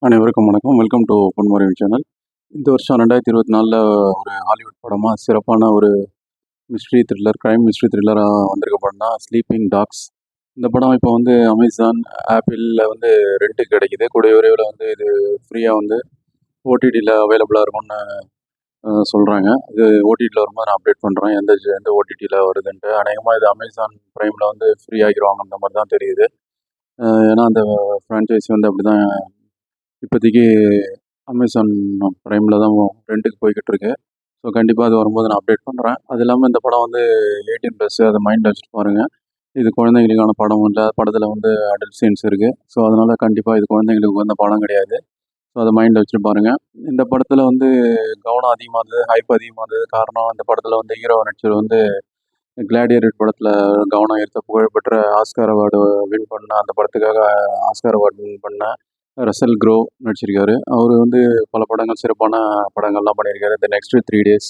அனைவருக்கும் வணக்கம். Welcome to பொன்முறையின் சேனல். இந்த வருஷம் 2024ல் ஒரு ஹாலிவுட் படமாக சிறப்பான ஒரு மிஸ்ட்ரி த்ரில்லர், கிரைம் மிஸ்ட்ரி த்ரில்லராக வந்திருக்க படம் தான் ஸ்லீப்பிங் டாக்ஸ். இந்த படம் இப்போ வந்து அமேசான், ஆப்பிளில் வந்து ரெண்ட்டுக்கு கிடைக்குது. கூடிய விரைவில் வந்து இது ஃப்ரீயாக வந்து ஓடிடியில் அவைலபிளாக இருக்கும்னு சொல்கிறாங்க. இது ஓடிடியில் வரும்போது நான் அப்டேட் பண்ணுறேன் எந்த ஓடிடியில் வருதுன்ட்டு. அநேகமாக இது அமேசான் ப்ரைமில் வந்து ஃப்ரீ ஆகிடுவாங்க அந்த மாதிரி தான் தெரியுது. ஏன்னா அந்த ஃப்ரான்ச்சைஸி வந்து அப்படி தான் இப்போதைக்கு அமேசான் ப்ரைமில் தான் ரெண்ட்டுக்கு போய்கிட்டு இருக்கு. ஸோ கண்டிப்பாக அது வரும்போது நான் அப்டேட் பண்ணுறேன். அது இல்லாமல் இந்த படம் வந்து 18+ அதை மைண்டில் வச்சுட்டு பாருங்கள். இது குழந்தைங்களுக்கான படம் இல்லை. படத்தில் வந்து அடல்ட் சீன்ஸ் இருக்குது. ஸோ அதனால் கண்டிப்பாக இது குழந்தைங்களுக்கு வந்த படம் கிடையாது. ஸோ அதை மைண்டில் வச்சுட்டு பாருங்கள். இந்த படத்தில் வந்து கவனம் அதிகமாக இருந்தது, ஹைப் அதிகமாக இருந்தது. காரணம் இந்த படத்தில் வந்து ஹீரோ நடிச்சர் வந்து கிளாடியேட்டர் படத்தில் கவனம் ஈர்த்த புகழ்பெற்ற ஆஸ்கார் அவார்டு வின் பண்ண அந்த படத்துக்காக ஆஸ்கார் அவார்டு வின் பண்ண ரசல் க்ரோ நடிச்சிருக்காரு. அவர் வந்து பல படங்கள், சிறப்பான படங்கள்லாம் பண்ணியிருக்காரு. த நெக்ஸ்ட் 3 டேஸ்,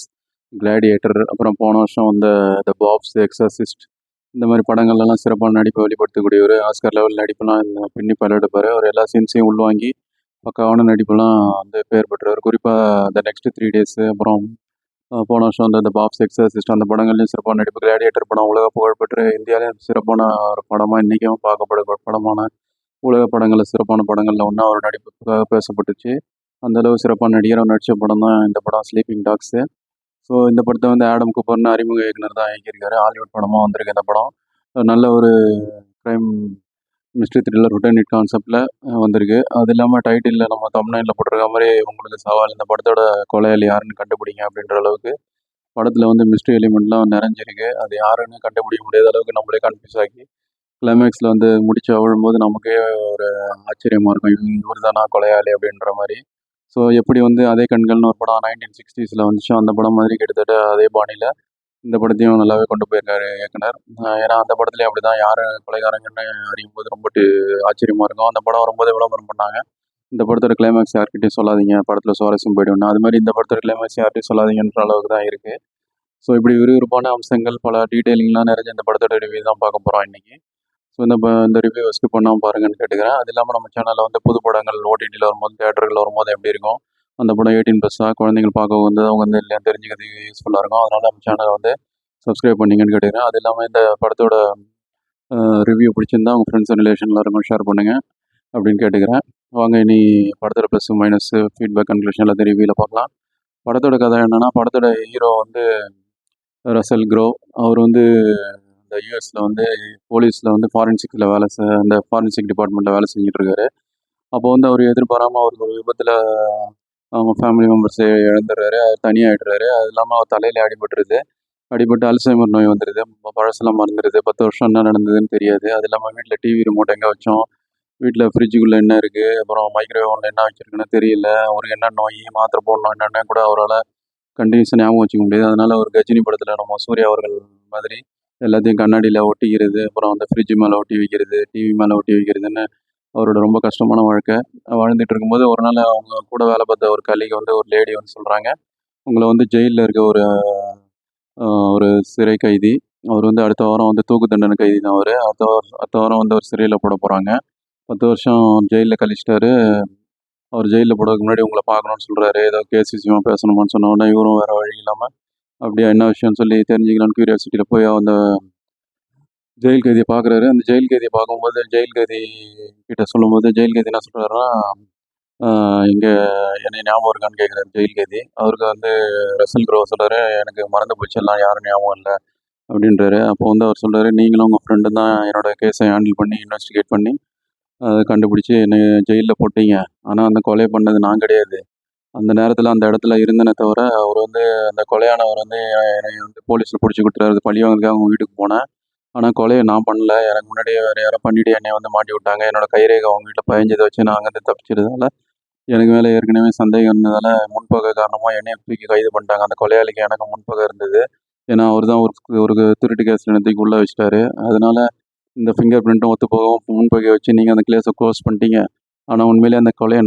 கிளாடியேட்டர், அப்புறம் போன வருஷம் வந்த த பாப்ஸ், எக்ஸாசிஸ்ட், இந்த மாதிரி படங்கள்லாம் சிறப்பான நடிப்பை வெளிப்படுத்தக்கூடியவர். ஆஸ்கார் லெவல் நடிப்பெல்லாம் பின்னி பல்லெடுப்பார். அவர் எல்லா சீன்ஸையும் உள்வாங்கி பக்காவான நடிப்பெல்லாம் வந்து பேர் பெற்றவர். குறிப்பாக த நெக்ஸ்ட் 3 டேஸு, அப்புறம் போன வருஷம் வந்து அந்த பாப்ஸ், எக்ஸாசிஸ்ட், அந்த படங்கள்லையும் சிறப்பான நடிப்பு. கிளாடியேட்டர் படம் உலக புகழ்பெற்ற இந்தியாவிலேயும் சிறப்பான ஒரு படமாக இன்றைக்கும் பார்க்கப்படுற படமான உலக படங்களில் சிறப்பான படங்களில் ஒன்றா அவர் நடிப்புக்காக பேசப்பட்டுச்சு. அந்தளவு சிறப்பான நடிகராக நடித்த படம் தான் இந்த படம் ஸ்லீப்பிங் டாக்ஸு. ஸோ இந்த படத்தை வந்து ஆடம் கூப்பர்னு அறிமுக இயக்குனர் தான் இயக்கியிருக்காரு. ஹாலிவுட் படமாக வந்திருக்கு இந்த படம். நல்ல ஒரு க்ரைம் மிஸ்ட்ரி த்ரில்லர் ரிட்டர்னிட் கான்செப்டில் வந்திருக்கு. அது இல்லாமல் டைட்டிலில் நம்ம தமிழ்நாட்டில் போட்டிருக்க மாதிரி உங்களுக்கு சவால், இந்த படத்தோட கொலையாளி யாருன்னு கண்டுபிடிங்க அப்படின்ற அளவுக்கு படத்தில் வந்து மிஸ்ட்ரி எலிமெண்ட்லாம் நிறைஞ்சிருக்கு. அது யாருன்னு கண்டுபிடிக்க முடியாத அளவுக்கு நம்மளே கன்ஃபியூஸ் ஆக்கி கிளைமேக்ஸில் வந்து முடிச்சு அவிழும்போது நமக்கே ஒரு ஆச்சரியமாக இருக்கும். இவர் தானா கொலையாளி அப்படின்ற மாதிரி. ஸோ எப்படி வந்து அதே கண்கள்னு ஒரு படம் 1960ஸில் வந்துச்சோ அந்த படம் மாதிரி கிட்டத்தட்ட அதே பாணியில் இந்த படத்தையும் நல்லாவே கொண்டு போயிருக்காரு இயக்குனர். ஏன்னா அந்த படத்துலேயும் அப்படி தான் யார் கொலைகாரங்கன்னு அறியும் போது ரொம்ப ஆச்சரியமாக இருக்கும். அந்த படம் வரும்போது விளம்பரம் பண்ணாங்க, இந்த படத்தோட கிளைமேக்ஸ் யார்கிட்டையும் சொல்லாதீங்க, படத்தில் சுவாரஸ்யம் போய்டும்னு. அது மாதிரி இந்த படத்தோட கிளைமேக்ஸ் யார்கிட்டையும் சொல்லாதீங்கன்ற அளவுக்கு தான் இருக்குது. ஸோ இப்படி விறுவிறுப்பான அம்சங்கள், பல டீட்டெயிலிங்லாம் நிறைஞ்ச இந்த படத்தோட ரிவ்யூ தான் பார்க்க போகிறோம் இன்றைக்கி. ஸோ இந்த ரிவ்யூ ஸ்கிப் பண்ணாமல் பாருங்கன்னு கேட்டுக்கிறேன். அது இல்லாமல் நம்ம சேனலில் வந்து புது படங்கள் ஓடிடியில் வரும்போது, தியேட்டர்கள் வரும்போது எப்படி இருக்கும், அந்த படம் 18+ குழந்தைகள் பார்க்க வந்து அவங்க வந்து இல்லையா தெரிஞ்சுக்கிறதுக்கு யூஸ்ஃபுல்லாக இருக்கும். அதனால் நம்ம சேனலை வந்து சப்ஸ்கிரைப் பண்ணிங்கன்னு கேட்டுக்கிறேன். அது இல்லாமல் இந்த படத்தோட ரிவ்யூ பிடிச்சிருந்தா உங்கள் ஃப்ரெண்ட்ஸ் அண்ட் ரிலேஷன் எல்லாருக்கும் ஷேர் பண்ணுங்கள் அப்படின்னு கேட்டுக்கிறேன். வாங்க இனி படத்தோட ப்ளஸ் மைனஸ், ஃபீட்பேக், கன்க்ளூஷன் எல்லாத்தையும் ரிவ்யூவில் பார்க்கலாம். படத்தோட கதை என்னென்னா, படத்தோட ஹீரோ வந்து ரசல் க்ரோ. அவர் வந்து இந்த யூஎஸில் வந்து போலீஸில் வந்து ஃபாரன்சிக்கில் அந்த ஃபாரன்சிக் டிபார்ட்மெண்ட்டில் வேலை செஞ்சிட்ருக்காரு. அப்போ வந்து அவர் எதிர்பாராமல் அவருக்கு ஒரு விபத்தில் அவங்க ஃபேமிலி மெம்பர்ஸை இழந்துடுறாரு. அவர் தனியாகிடுறாரு. அது இல்லாமல் அவர் தலையில் அடிபட்டு அல்சைமர் நோய் வந்துடுது. பழசெல்லாம் மறந்துடுது. 10 வருஷம் என்ன நடந்ததுன்னு தெரியாது. அது இல்லாமல் வீட்டில் டிவி ரிமோட் எங்கே வச்சோம், வீட்டில் ஃப்ரிட்ஜுக்குள்ளே என்ன இருக்குது, அப்புறம் மைக்ரோவேவ் ஒன்று என்ன வச்சுருக்குன்னு தெரியல. அவருக்கு என்ன நோய், மாத்திரை போடணும் என்னென்ன கூட அவரால் கண்டினியூஸாக ஞாபகம் வச்சுக்க முடியாது. அதனால் ஒரு கஜினி படத்தில் நம்ம சூர்யா அவர்கள் மாதிரி எல்லாத்தையும் கண்ணாடியில் ஒட்டிக்கிறது, அப்புறம் அந்த ஃப்ரிட்ஜ் மேலே ஒட்டி வைக்கிறது, டிவி மேலே ஒட்டி வைக்கிறதுன்னு அவரோட ரொம்ப கஷ்டமான வாழ்க்கை வாழ்ந்துட்டு இருக்கும்போது, ஒரு நாள் அவங்க கூட வேலை பார்த்த ஒரு கலீக் வந்து ஒரு லேடி வந்து சொல்கிறாங்க, உங்களை வந்து ஜெயிலில் இருக்க ஒரு சிறை கைதி, அவர் வந்து அடுத்த வாரம் வந்து தூக்கு தண்டனை கைதி தான் அவர். அடுத்த வாரம் வந்து ஒரு சிறையில் போட போகிறாங்க. 10 வருஷம் ஜெயிலில் கழிச்சிட்டாரு. அவர் ஜெயிலில் போடுறதுக்கு முன்னாடி உங்களை பார்க்கணுன்னு சொல்கிறாரு. ஏதோ கேஸ் விஷயமா பேசணுமான்னு சொன்ன உடனே இவரும் வேறு வழி இல்லாமல் அப்படியா என்ன விஷயம்னு சொல்லி தெரிஞ்சுக்கலான்னு க்யூரியாசிட்டியில் போய் அந்த ஜெயில் கைதியை பார்க்குறாரு. அந்த ஜெயில் கைதியை பார்க்கும்போது ஜெயில் கைதி கிட்ட சொல்லும்போது ஜெயில் கைதி என்ன சொல்கிறாருன்னா, இங்கே என்னை ஞாபகம் இருக்கான்னு கேட்குறாரு ஜெயில் கைதி. அவருக்கு வந்து ரசல் க்ரோ சொல்கிறாரு, எனக்கு மறந்து போச்சு, எல்லாம் யாரும் ஞாபகம் இல்லை அப்படின்றாரு. அப்போ வந்து அவர் சொல்கிறாரு, நீங்களும் உங்கள் ஃப்ரெண்டு தான் என்னோடய கேஸை ஹேண்டில் பண்ணி இன்வெஸ்டிகேட் பண்ணி அதை கண்டுபிடிச்சி என்னை ஜெயிலில் போட்டீங்க. ஆனால் அந்த கொலை பண்ணது நான் கிடையாது. அந்த நேரத்தில் அந்த இடத்துல இருந்தேனே தவிர, அவர் வந்து அந்த கொலையானவர் வந்து என்னை வந்து போலீஸில் பிடிச்சி கொடுத்துட்டாரு. பழி வாங்குறதுக்காக அவங்க வீட்டுக்கு போனேன். ஆனால் கொலையை நான் பண்ணல. எனக்கு முன்னாடியே வேறு யாரோ பண்ணிவிட்டு என்னை வந்து மாட்டி விட்டாங்க. என்னோடய கைரேகை அவங்க வீட்டில் பதிஞ்சதை வச்சு நான் அங்கேருந்து தப்பிச்சதால, எனக்கு மேலே ஏற்கனவே சந்தேகம் இருந்ததால் முன்பகை காரணமாக என்னையும் தூக்கி கைது பண்ணிட்டாங்க. அந்த கொலையாளிக்கு எனக்கு முன்பகை இருந்தது. ஏன்னா அவர் தான் ஒரு திருட்டு கேஸில் என்னை தூக்கி உள்ளே வச்சுட்டாரு. அதனால் இந்த ஃபிங்கர் பிரிண்ட்டும் ஒத்து போகவும் முன்பகையை வச்சு நீங்கள் அந்த கேஸை க்ளோஸ் பண்ணிட்டீங்க. ஆனால் உண்மையிலேயே அந்த கொலையை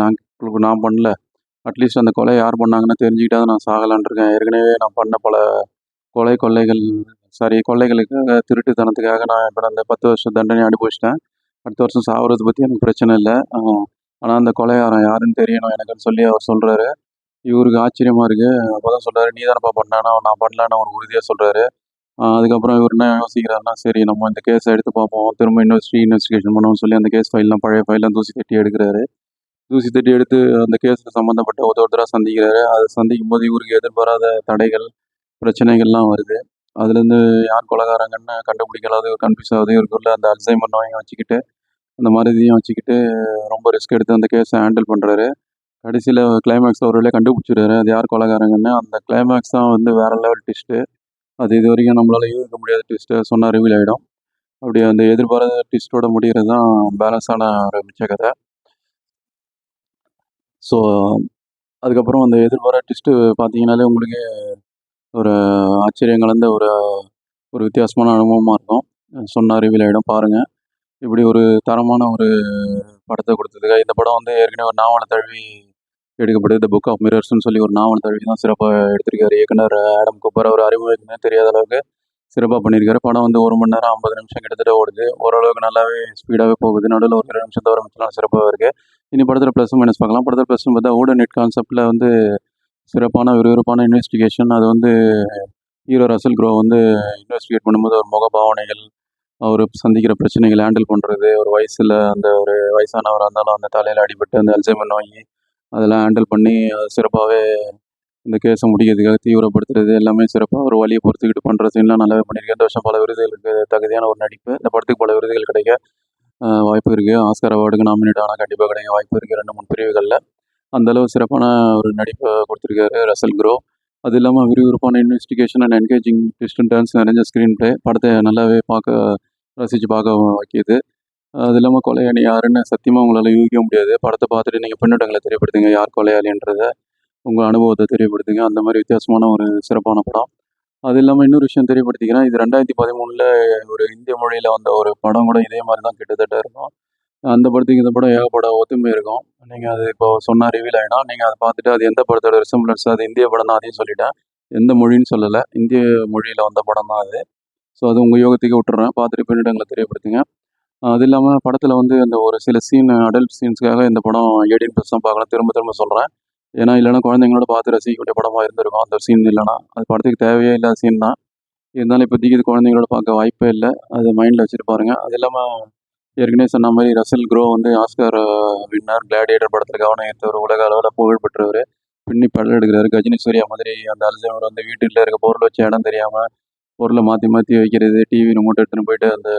நான் பண்ணல. அட்லீஸ்ட் அந்த கொலை யார் பண்ணாங்கன்னு தெரிஞ்சுக்கிட்டாவது நான் சாகலான்னு இருக்கேன். ஏற்கனவே நான் பண்ண பல கொள்ளைகளுக்காக, திருட்டுத்தனத்துக்காக நான் இப்போ அந்த 10 வருஷம் தண்டனை அனுபவிச்சிட்டேன். அடுத்த வருஷம் சாவறத பற்றி எனக்கு பிரச்சனை இல்லை, ஆனால் அந்த கொலைகாரன் யாருன்னு தெரியணும் எனக்குன்னு சொல்லி அவர் சொல்கிறாரு. இவருக்கு ஆச்சரியமாக இருக்குது. அப்போ தான் சொல்கிறாரு, நீ தானப்பா பண்ணானா, நான் பண்ணலான்னு ஒரு உறுதியாக சொல்கிறாரு. அதுக்கப்புறம் இவர் என்ன யோசிக்கிறாருன்னா, சரி நம்ம இந்த கேஸை எடுத்து பார்ப்போம், திரும்ப இன்வெஸ்டிகேஷன் பண்ணுவோம்னு சொல்லி அந்த கேஸ் ஃபைல்லாம் பழைய ஃபைல்லாம் தூசி தட்டி எடுக்கிறாரு. தூசி தட்டி எடுத்து அந்த கேஸில் சம்மந்தப்பட்ட ஒருத்தராக சந்திக்கிறாரு. அதை சந்திக்கும் போது இவருக்கு எதிர்பாராத தடைகள், பிரச்சனைகள்லாம் வருது. அதுலேருந்து யார் கொலைகாரங்கன்னு கண்டுபிடிக்கலாது, கன்ஃபியூஸ் ஆகுது. இவருக்குள்ள அந்த அல்சைமர் நோயை வச்சுக்கிட்டு, அந்த மறதியும் வச்சுக்கிட்டு ரொம்ப ரிஸ்க் எடுத்து அந்த கேஸை ஹேண்டில் பண்ணுறாரு. கடைசியில் கிளைமேக்ஸ் ஒரு வழியாக கண்டுபிடிச்சிடுறாரு அது யார் கொலைகாரங்கன்னு. அந்த கிளைமேக்ஸ் தான் வந்து வேறு லெவல் ட்விஸ்ட்டு. அது இது வரைக்கும் நம்மளால் யூகிக்க முடியாத ட்விஸ்ட்டு சொன்னால் ரிவீல் ஆகிடும். அப்படி அந்த எதிர்பாராத ட்விஸ்ட்டோட முடிகிறது தான் பேலன்ஸான ஒரு மிச்ச கதை. ஸோ அதுக்கப்புறம் அந்த எதிர்பாராத ட்விஸ்ட்டு பார்த்தீங்கன்னாலே உங்களுக்கு ஒரு ஆச்சரியம் கலந்த ஒரு ஒரு வித்தியாசமான அனுபவமாக இருக்கும். சொன்னால் ரிவீல் ஆகிடும், பாருங்கள். இப்படி ஒரு தரமான ஒரு படத்தை கொடுத்ததுக்காக இந்த படம் வந்து ஏற்கனவே ஒரு நாவலை தழுவி எடுக்கப்படுது. த புக் ஆஃப் மிரர்ஸ்னு சொல்லி ஒரு நாவல் தழுவி தான் சிறப்பாக எடுத்திருக்காரு இயக்குனர் ஆடம் கூப்பர். அவர் அறிமுகமே தெரியாத அளவுக்கு சிறப்பாக பண்ணியிருக்காரு. படம் வந்து 1 மணி நேரம் 50 நிமிஷம் கிட்டத்தட்ட ஓடுது. ஓரளவுக்கு நல்லாவே ஸ்பீடாகவே போகுது. நடுவில் ஒரு 2 நிமிஷம் தவிர மிச்சம்லாம் சிறப்பாக இருக்குது. இனி படத்தில் ப்ளஸ் மைனஸ் பார்க்கலாம். படத்தில் ப்ளஸ்னு பார்த்தா ஊட நெட் கான்செப்டில் வந்து சிறப்பான விறுவிறுப்பான இன்வெஸ்டிகேஷன். அது வந்து ஹீரோ ரசல் க்ரோ வந்து இன்வெஸ்டிகேட் பண்ணும்போது ஒரு முகபாவனைகள், அவர் சந்திக்கிற பிரச்சனைகளை ஹேண்டில் பண்ணுறது, ஒரு வயசில் அந்த ஒரு வயசானவராக இருந்தாலும் அந்த தலையில் அடிபட்டு அந்த அல்சைமர் நோய் அதெல்லாம் ஹேண்டில் பண்ணி சிறப்பாகவே இந்த கேஸை முடிக்கிறதுக்காக தீவிரப்படுத்துறது எல்லாமே சிறப்பாக ஒரு வழியை பொறுத்துக்கிட்டு பண்ணுற சீன்லாம் நல்லாவே பண்ணியிருக்கேன். இந்த வருஷம் பல விருதுகளுக்கு தகுதியான ஒரு நடிப்பு. இந்த படத்துக்கு பல விருதுகள் கிடைக்க வாய்ப்பு இருக்குது. ஆஸ்கர் அவார்டுக்கு நாமினேட் ஆனால் கண்டிப்பாக கிடைக்க வாய்ப்பு இருக்குது 2-3 பிரிவுகளில். அந்தளவு சிறப்பான ஒரு நடிப்பை கொடுத்துருக்காரு ரசல் க்ரோ. அது இல்லாமல் விறுவிறுப்பான investigation and engaging twist and turns நிறைஞ்ச ஸ்க்ரீன் ப்ளே படத்தை நல்லாவே ரசித்து பார்க்க வைக்கிது. அது இல்லாமல் கொலையாளி யாருன்னு சத்தியமாக உங்களால் யூகிக்க முடியாது. படத்தை பார்த்துட்டு நீங்கள் பின்னூட்டங்களை தெரியப்படுத்துங்க, யார் கொலையாளின்றதை உங்கள் அனுபவத்தை தெரியப்படுத்துங்க. அந்த மாதிரி வித்தியாசமான ஒரு சிறப்பான படம். அது இல்லாமல் இன்னொரு விஷயம் தெரியப்படுத்திக்கிறேன், இது 2013 ஒரு இந்திய மொழியில் வந்த ஒரு படம் கூட இதே மாதிரி தான் கிட்டத்தட்ட இருக்கும். அந்த படத்துக்கு இந்த படம் ஏகப்பட ஒத்துமை இருக்கும். நீங்கள் அது இப்போ சொன்னால் ரிவீல் ஆகிடும். நீங்கள் அதை பார்த்துட்டு அது எந்த படத்தோட ரிசம்பிளன்ஸ், அது இந்திய படம் தான் அதையும் சொல்லிட்டேன். எந்த மொழின்னு சொல்லலை, இந்திய மொழியில் வந்த படம் தான் அது. ஸோ அது உங்கள் யோகத்துக்கு விட்டுறேன். பார்த்துட்டு பின்னூட்டங்களை தெரியப்படுத்துங்க. அது இல்லாமல் படத்தில் வந்து அந்த ஒரு சில அடல்ட் சீன்ஸ்க்காக இந்த படம் 18+ தான் பார்க்கலாம். திரும்ப திரும்ப சொல்கிறேன். ஏன்னா இல்லைனா குழந்தைங்களோட பார்த்து ரசிக்கக்கூடிய படமாக இருந்திருக்கும். அந்த சீன் இல்லைனா அது படத்துக்கு தேவையே இல்லாத சீன் தான். இருந்தாலும் இப்போதைக்கு இது குழந்தைங்களோட பார்க்க வாய்ப்பே இல்லை. அது மைண்டில் வச்சுட்டு பாருங்கள். அது இல்லாமல் ஏற்கனவே சொன்ன மாதிரி ரசல் க்ரோ வந்து ஆஸ்கார் வின்னர், கிளாடியேட்டர் படத்தில் கவனம் ஈர்த்தவர், உலக அளவில் புகழ் பெற்றவர், பின்னி படம் எடுக்கிறாரு. கஜினி சூர்யா மாதிரி அந்த அல்சைமர் வந்து வீட்டில் இருக்க பொருள் வச்ச இடம் தெரியாமல் பொருளை மாற்றி மாற்றி வைக்கிறது, டிவி ரிமோட் எடுத்துன்னு போயிட்டு அந்த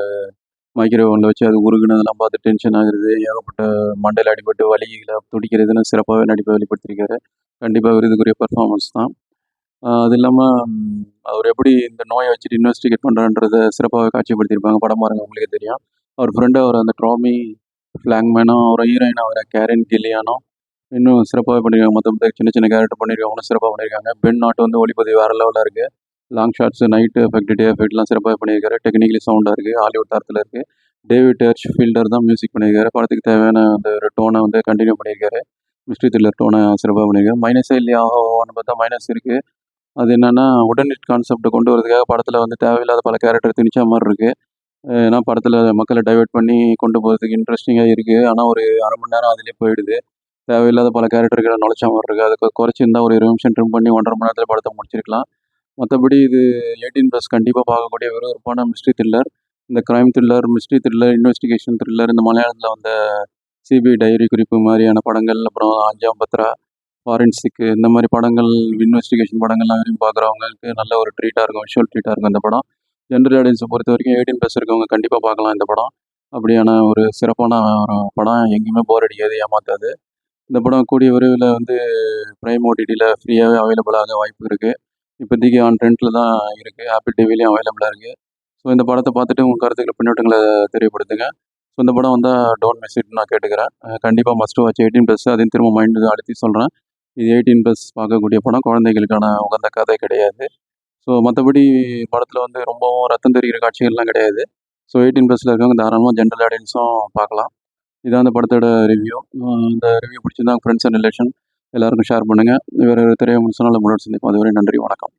மைக்ரோவேவனில் வச்சு அது உருகுனதெல்லாம் பார்த்து டென்ஷன் ஆகுறது, ஏகப்பட்ட மண்டையில் அடிபட்டு வலிகளை துடிக்கிறதுன்னு சிறப்பாகவே நடிப்பை வெளிப்படுத்தியிருக்காரு. கண்டிப்பாக விருதுக்குரிய பெர்ஃபார்மன்ஸ் தான். அது இல்லாமல் அவர் எப்படி இந்த நோயை வச்சுட்டு இன்வெஸ்டிகேட் பண்ணுறான்றதை சிறப்பாகவே காட்சிப்படுத்தியிருப்பாங்க. படம் பாருங்க உங்களுக்கே தெரியும். அவர் ஃப்ரெண்டு அவர் அந்த ட்ராமி ஃப்ளாங்மேனும், அவர் ஹீரோயின் அவர் கேரின் கில்லியானும் இன்னும் சிறப்பாகவே பண்ணியிருக்காங்க. மற்ற சின்ன சின்ன கேரக்டர் பண்ணியிருக்கவங்களும் சிறப்பாக பண்ணியிருக்காங்க. பென் நாட் வந்து ஒளிப்பதிவு வேறு லெவலில் இருக்குது. லாங் ஷாட்ஸு, நைட்டு எஃபெக்ட், டே எஃபெக்ட்லாம் சிறப்பாக பண்ணியிருக்காரு. டெக்னிக்கலி சவுண்டாக இருக்குது. ஹாலிவுட் தரத்தில் இருக்குது. டேவிட் ஹெர்ச்ஃபீல்டர் தான் மியூசிக் பண்ணியிருக்காரு. படத்துக்கு தேவையான அந்த ஒரு டோனை வந்து கண்டினியூ பண்ணியிருக்காரு. மிஸ்ட்ரி த்ரில்லர் டோனை சிறப்பாக பண்ணியிருக்காரு. மைனஸே இல்லையா ஆஹோன்னு பார்த்தா மைனஸ் இருக்குது. அது என்னென்னா உடனடிட் கான்செப்டை கொண்டு வரதுக்காக படத்தில் வந்து தேவையில்லாத பல கேரக்டர் திணிச்ச மாதிரி இருக்குது. ஏன்னா படத்தில் மக்களை டைவெர்ட் பண்ணி கொண்டு போகிறதுக்கு இன்ட்ரெஸ்டிங்காக இருக்குது. ஆனால் ஒரு 1/2 மணி நேரம் அதிலே போயிடுது. தேவையில்லாத பல கேரக்டர்களை நுழைச்ச மாதிரி இருக்குது. அதுக்கு குறைச்சிருந்தா ஒரு 20 நிமிஷம் ட்ரிம் பண்ணி 1.5 மணி நேரத்தில் படத்தை முடிச்சிருக்கலாம். மற்றபடி இது 18+ கண்டிப்பாக பார்க்கக்கூடிய விறுவிறுப்பான மிஸ்ட்ரி த்ரில்லர். இந்த crime thriller, mystery thriller, investigation thriller, இந்த மலையாளத்தில் வந்த சிபிஐ டைரி குறிப்பு மாதிரியான படங்கள், அப்புறம் அஞ்சாம் பத்ரா, ஃபாரன்சிக்கு, இந்த மாதிரி படங்கள், இன்வெஸ்டிகேஷன் படங்கள்லாம் விரும்பி பார்க்குறவங்களுக்கு நல்ல ஒரு ட்ரீட்டாக இருக்கும், விஷுவல் ட்ரீட்டாக இருக்கும் இந்த படம். ஜென்ரல் ஆடியன்ஸை பொறுத்த வரைக்கும் 18+ இருக்கவங்க கண்டிப்பாக பார்க்கலாம் இந்த படம். அப்படியான ஒரு சிறப்பான ஒரு படம், எங்கேயுமே போர் அடிக்காது, ஏமாத்தாது. இந்த படம் கூடிய விரைவில் வந்து பிரைம் ஓடிடியில் ஃப்ரீயாகவே அவைலபிளாக வாய்ப்பு இருக்குது. இப்போதைக்கு ஆன் ட்ரெண்டில் தான் இருக்குது. ஆப்பிள் டிவிலையும் அவைலபிளாக இருக்குது. ஸோ இந்த படத்தை பார்த்துட்டு உங்கள் கருத்துக்களை, பின்னூட்டங்களை தெரியப்படுத்துங்க. ஸோ இந்த படம் வந்தால் டோன்ட் மிஸ் இட் நான் கேட்டுக்கிறேன். கண்டிப்பாக மஸ்ட் வாட்ச். 18+. அதையும் திரும்ப மைண்டு அழுத்தி சொல்கிறேன். இது 18+ பார்க்கக்கூடிய படம், குழந்தைகளுக்கான உகந்த கதை கிடையாது. ஸோ மற்றபடி படத்தில் வந்து ரொம்பவும் ரத்தம் தெரிகிற காட்சிகள்லாம் கிடையாது. ஸோ 18+ல இருக்கவங்க தாராளமாக ஜென்ரல் ஆடியன்ஸும் பார்க்கலாம். இதான் அந்த படத்தோட ரிவ்யூ. இந்த ரிவ்யூ பிடிச்சிருந்தா ஃப்ரெண்ட்ஸ் அண்ட் ரிலேஷன் எல்லாருக்கும் ஷேர் பண்ணுங்கள். வேறு திரையை முடிச்சனால முன்னாடி சந்திப்போம். அதுவரை நன்றி, வணக்கம்.